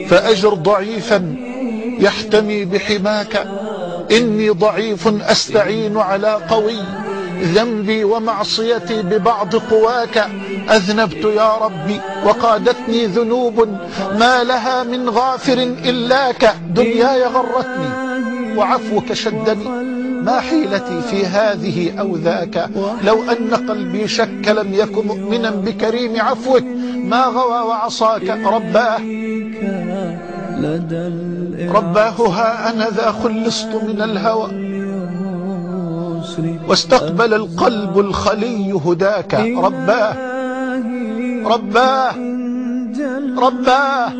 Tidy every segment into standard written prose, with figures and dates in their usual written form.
فأجر ضعيفا يحتمي بحماك، إني ضعيف أستعين على قوي، ذنبي ومعصيتي ببعض قواك، أذنبت يا ربي وقادتني ذنوب ما لها من غافر إلاك، دنياي غرتني وعفوك شدني، ما حيلتي في هذه أو ذاك، لو أن قلبي شك لم يكن مؤمنا بكريم عفوك، ما غوى وعصاك رباه ها أنا ذا خلصت من الهوى، واستقبل القلب الخلي هداك، رباه رباه رباه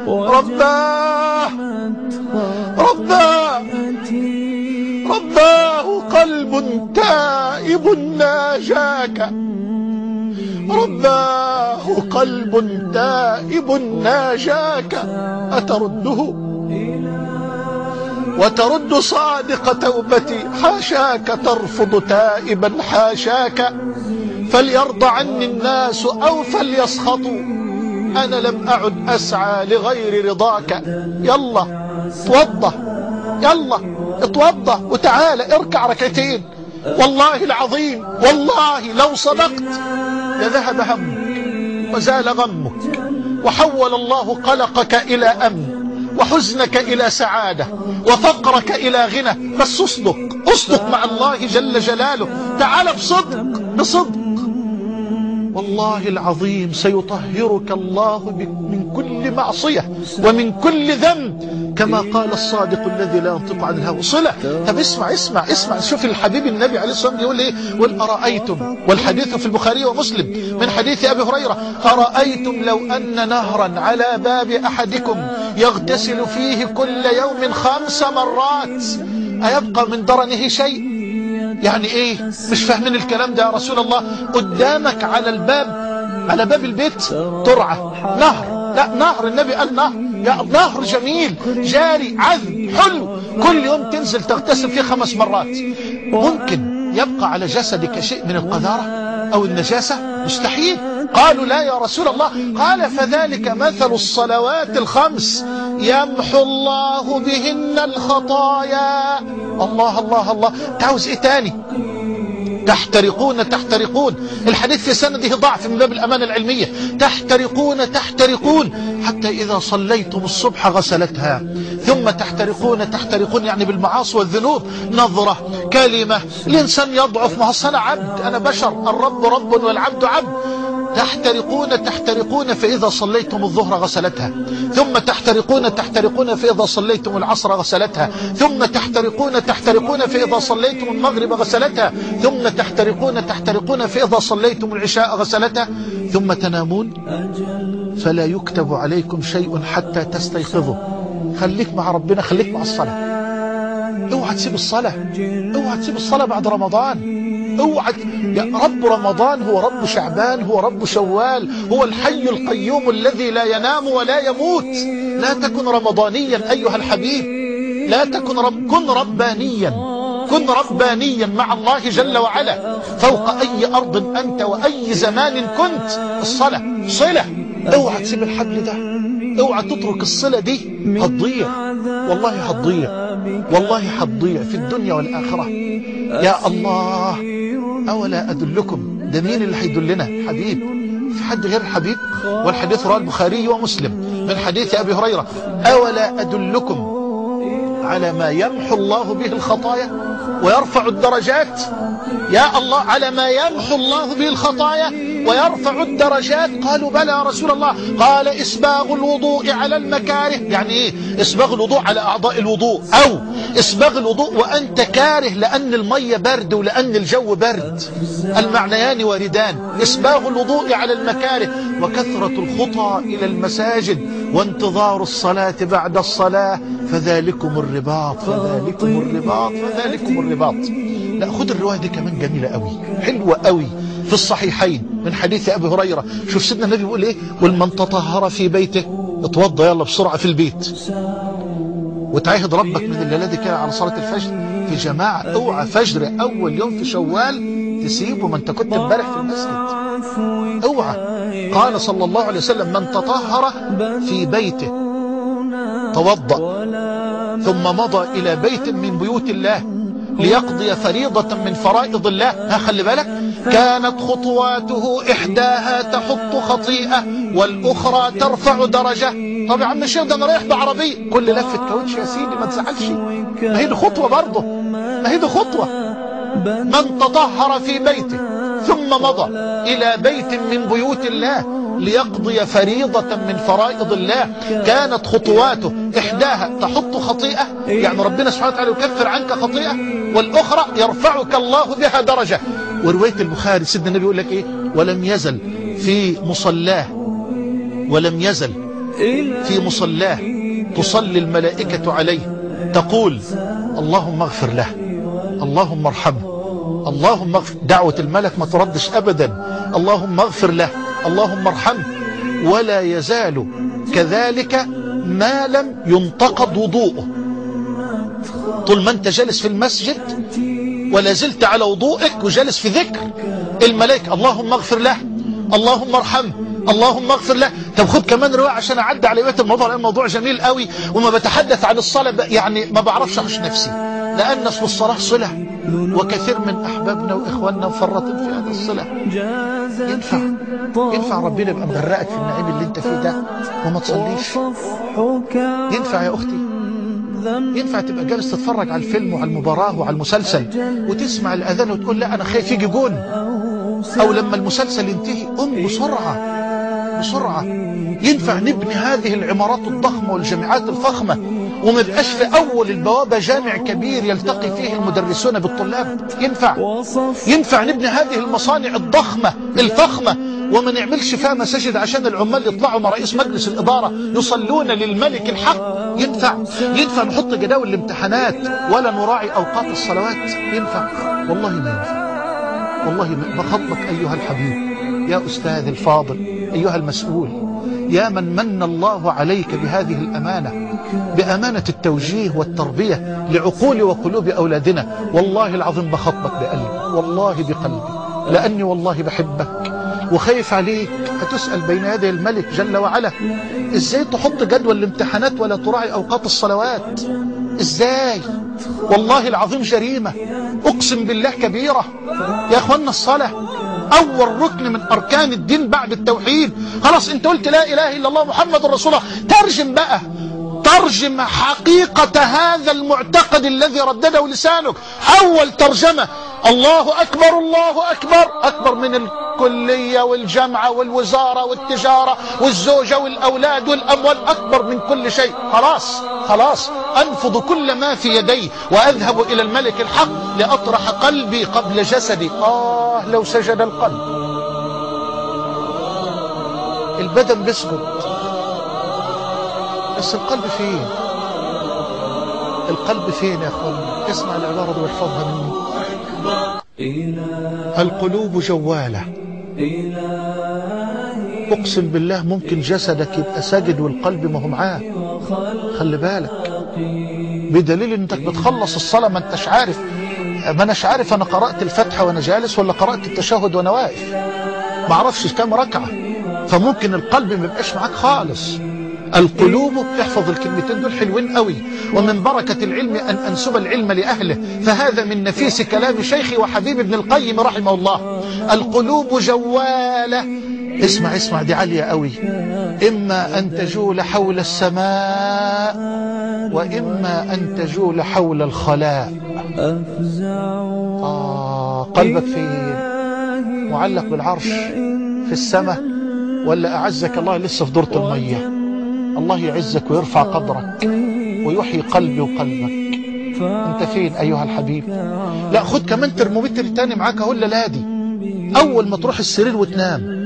رباه رباه رباه قلب تائب ناجاك، رباه قلب تائب ناجاك، أترده وترد صادق توبتي، حاشاك ترفض تائبا حاشاك، فليرضى عني الناس أو فليسخطوا، أنا لم أعد أسعى لغير رضاك، يلا توضى، يلا اتوضى وتعالى اركع ركعتين، والله العظيم والله لو صدقت لذهب همك وزال غمك، وحول الله قلقك إلى أمن، وحزنك إلى سعادة، وفقرك إلى غنى، بس اصدق مع الله جل جلاله، تعال بصدق والله العظيم سيطهرك الله من كل معصية ومن كل ذنب، كما قال الصادق الذي لا ينطق عن الهوى. صلة. طب اسمع شوف الحبيب النبي عليه الصلاة والسلام يقول ايه، قل أرأيتم، والحديث في البخاري ومسلم من حديث أبي هريرة، أرأيتم لو أن نهرا على باب أحدكم يغتسل فيه كل يوم 5 مرات أيبقى من درنه شيء؟ يعني ايه؟ مش فاهمين الكلام ده يا رسول الله؟ قدامك على باب البيت ترعة، نهر، لا نهر، النبي قال نهر جميل جاري عذب حلو، كل يوم تنزل تغتسل فيه 5 مرات، ممكن يبقى على جسدك شيء من القذارة أو النجاسة؟ مستحيل. قالوا لا يا رسول الله، قال فذلك مثل الصلوات ال5 يمحو الله بهن الخطايا. الله الله الله، تعوز ايه تاني؟ تحترقون الحديث في سنده ضعف من باب الأمانة العلمية، تحترقون حتى إذا صليتم الصبح غسلتها، ثم تحترقون يعني بالمعاصي والذنوب، نظرة، كلمة، الإنسان يضعف، ما هو أنا عبد، أنا بشر، الرب رب والعبد عبد، تحترقون فإذا صليتم الظهر غسلتها، ثم تحترقون فإذا صليتم العصر غسلتها، ثم تحترقون فإذا صليتم المغرب غسلتها، ثم تحترقون فإذا صليتم العشاء غسلتها، ثم تنامون فلا يكتب عليكم شيء حتى تستيقظوا. خليك مع ربنا، خليك مع الصلاة، اوعى تسيب الصلاة بعد رمضان، يا رب رمضان هو رب شعبان، هو رب شوال، هو الحي القيوم الذي لا ينام ولا يموت. لا تكن رمضانيا أيها الحبيب، لا تكن كن ربانيا مع الله جل وعلا فوق أي أرض أنت وأي زمان كنت. الصلاة صلة، اوعى تسيب الحبل ده، اوعى تترك الصلة دي، هتضيع والله هتضيع في الدنيا والآخرة. يا الله، أولا أدلكم، ده مين اللي هيدلنا؟ حبيب، في حد غير الحبيب؟ والحديث رواه البخاري ومسلم من حديث أبي هريرة، أولا أدلكم على ما يمحو الله به الخطايا ويرفع الدرجات؟ يا الله، على ما يمحو الله به الخطايا ويرفع الدرجات؟ قالوا بلى يا رسول الله. قال إسباغ الوضوء على المكاره. يعني ايه إسباغ الوضوء على أعضاء الوضوء، أو إسباغ الوضوء وأنت كاره لأن المية برد ولأن الجو برد، المعنيان واردان. إسباغ الوضوء على المكاره، وكثرة الخطى إلى المساجد، وانتظار الصلاة بعد الصلاة، فذلكم الرباط. لا، خد الرواية دي كمان جميلة قوي، حلوة قوي، في الصحيحين من حديث أبي هريرة. شوف سيدنا النبي بيقول ايه، والمن تطهر في بيته، اتوضى يلا بسرعة في البيت، وتعهد ربك من الليلة دي كده على صلاة الفجر، في جماعة. اوعى فجر اول يوم في شوال تسيبه، ما انت كنت امبارح في المسجد. اوعى. قال صلى الله عليه وسلم: من تطهر في بيته توضأ ثم مضى إلى بيت من بيوت الله ليقضي فريضة من فرائض الله، خلي بالك، كانت خطواته إحداها تحط خطيئة والأخرى ترفع درجة. طب يا عم الشيخ ده أنا رايح بعربية، كل لفة كاوتش يا سيدي ما تزعلش، ما هي دي خطوة برضه، ما هي دي خطوة. من تطهر في بيته ثم مضى إلى بيت من بيوت الله ليقضي فريضة من فرائض الله كانت خطواته إحداها تحط خطيئة، يعني ربنا سبحانه وتعالى يكفر عنك خطيئة، والأخرى يرفعك الله بها درجة. ورواية البخاري سيدنا النبي يقول لك إيه: ولم يزل في مصلاه، ولم يزل في مصلاه تصلي الملائكة عليه تقول: اللهم اغفر له، اللهم ارحمه، اللهم اغفر. دعوة الملك ما تردش أبدا، اللهم اغفر له، اللهم ارحمه. ولا يزال كذلك ما لم ينتقض وضوءه. طول ما انت جالس في المسجد ولا زلت على وضوءك وجالس في ذكر الملائكة: اللهم اغفر له، اللهم ارحمه، اللهم اغفر له. طب خد كمان رواية عشان اعدي على بيت الموضوع، لان الموضوع جميل قوي، وما بتحدث عن الصلاة يعني ما بعرفش احش نفسي، لان اصل الصلاة صلة، وكثير من احبابنا واخواننا مفرطين في هذا الصلة. ينفع ربنا يبقى مغرقك في النعيم اللي انت فيه ده وما تصليش؟ ينفع يا اختي؟ ينفع تبقى جالس تتفرج على الفيلم وعلى المباراة وعلى المسلسل وتسمع الاذان وتقول لا انا خايف يجي جون، او لما المسلسل ينتهي قم بسرعة بسرعة؟ ينفع نبني هذه العمارات الضخمة والجامعات الفخمة وما يبقاش في أول البوابة جامع كبير يلتقي فيه المدرسون بالطلاب؟ ينفع نبني هذه المصانع الضخمة الفخمة وما نعملش فيها مساجد عشان العمال يطلعوا مع رئيس مجلس الإدارة يصلون للملك الحق؟ ينفع نحط جداول الامتحانات ولا نراعي أوقات الصلوات؟ ينفع؟ والله ما ينفع، والله ما. بخطبك أيها الحبيب، يا أستاذ الفاضل، أيها المسؤول، يا من من الله عليك بهذه الأمانة، بأمانة التوجيه والتربية لعقول وقلوب أولادنا. والله العظيم بخطبك بقلبي، والله بقلبي، لأني والله بحبك وخايف عليك. هتسأل بين يدي الملك جل وعلا: إزاي تحط جدول الامتحانات ولا تراعي أوقات الصلوات؟ إزاي؟ والله العظيم جريمة، أقسم بالله كبيرة. يا أخوانا الصلاة أول ركن من أركان الدين بعد التوحيد. خلاص أنت قلت لا إله إلا الله محمد رسول الله، ترجم بقى، ترجم حقيقة هذا المعتقد الذي ردده لسانك. أول ترجمة: الله أكبر، الله أكبر، أكبر من الكلية والجامعة والوزارة والتجارة والزوجة والأولاد والأموال، أكبر من كل شيء. خلاص أنفض كل ما في يدي وأذهب إلى الملك الحق لأطرح قلبي قبل جسدي. لو سجد القلب، البدن بيسجد بس القلب فين؟ القلب فين يا أخوان؟ اسمع العبارة دي واحفظها مني: القلوب جوالة. أقسم بالله ممكن جسدك يبقى ساجد والقلب ما هو معاه، خلي بالك، بدليل انك بتخلص الصلاة ما انتش عارف، ما اناش عارف انا قرأت الفاتحة وانا جالس ولا قرأت التشهد وانا واقف، ما اعرفش كام ركعة، فممكن القلب ما يبقاش معاك خالص. القلوب، احفظ الكلمتين دول حلوين قوي. ومن بركة العلم أن أنسب العلم لأهله، فهذا من نفيس كلام شيخي وحبيب ابن القيم رحمه الله: القلوب جوالة. اسمع دي عالية قوي: إما أن تجول حول السماء وإما أن تجول حول الخلاء. قلبك فين؟ معلق بالعرش في السماء ولا أعزك الله لسه في دورة المية؟ الله يعزك ويرفع قدرك ويحيي قلبي وقلبك. انت فين ايها الحبيب؟ لا خد كمان ترمومتر تاني معاك اهو الليلة دي. اول ما تروح السرير وتنام،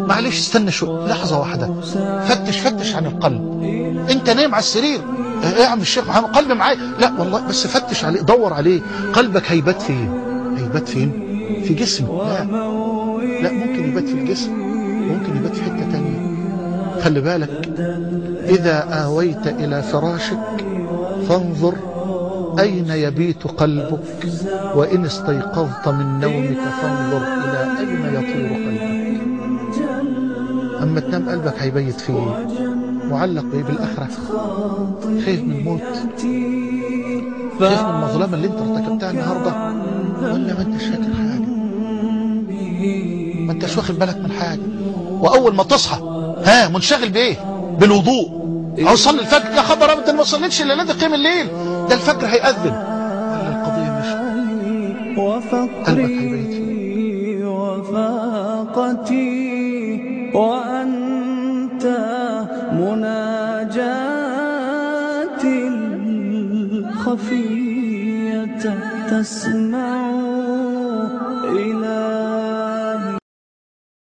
معلش استنى شو لحظة واحدة، فتش عن القلب. انت نايم على السرير، ايه يا عم الشيخ محمد قلبي معايا؟ لا والله، بس فتش عليه، دور عليه. قلبك هيبات فين؟ في جسمك؟ لا ممكن يبات في الجسم، ممكن يبات في حتة تانية. خلي بالك: إذا آويت إلى فراشك فانظر أين يبيت قلبك؟ وإن استيقظت من نومك فانظر إلى أين يطير قلبك. أما تنام قلبك هيبيت فيه معلق بإيه؟ بالآخرة. خايف من الموت، خايف من المظلمة اللي انت ارتكبتها النهاردة، ولا ما انتش فاكر حاجة، ما انتش واخد بالك من حاجة. وأول ما تصحى منشغل بإيه؟ بالوضوء، أو صلي الفجر. يا خبر أنت ما صليتش إلا لازم قيام الليل، ده الفجر هيأذن، ولا القضية مش قلبك هيبيت فيه. وفاقتي وأنت مناجاتي الخفية تسمع إلى